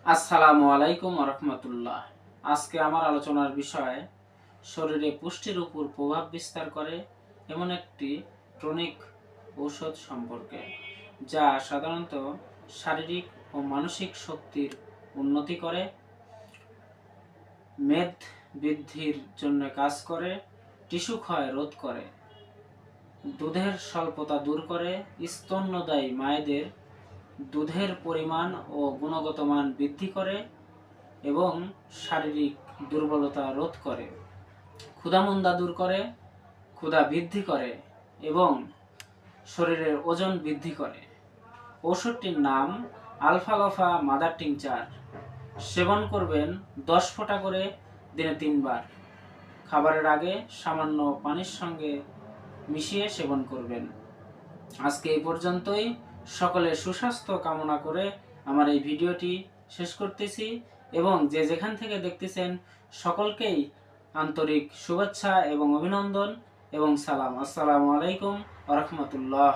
আসসালামু আলাইকুম রহমতুল্লাহ। আজকে আমার আলোচনার বিষয় শরীরে পুষ্টির উপর প্রভাব বিস্তার করে এমন একটি টনিক ঔষধ সম্পর্কে, যা সাধারণত শারীরিক ও মানসিক শক্তির উন্নতি করে, মেদ বৃদ্ধির জন্য কাজ করে, টিস্যু ক্ষয় রোধ করে, দুধের স্বল্পতা দূর করে, স্তন্যদায়ী মায়েদের দুধের পরিমাণ ও গুণগত মান বৃদ্ধি করে এবং শারীরিক দুর্বলতা রোধ করে, ক্ষুধামন্দা দূর করে, ক্ষুধা বৃদ্ধি করে এবং শরীরের ওজন বৃদ্ধি করে। ঔষধটির নাম আলফালফা মাদার টিংচার। সেবন করবেন 10 ফোঁটা করে দিনে 3 বার। খাবারের আগে সামান্য পানির সঙ্গে মিশিয়ে সেবন করবেন। আজকে এই পর্যন্তই। সকলের সুস্বাস্থ্য কামনা করে আমার এই ভিডিওটি শেষ করতেছি এবং যে যেখান থেকে দেখতেছেন সকলকেই আন্তরিক শুভেচ্ছা এবং অভিনন্দন এবং সালাম। আসসালামু আলাইকুম ওয়া রাহমাতুল্লাহ।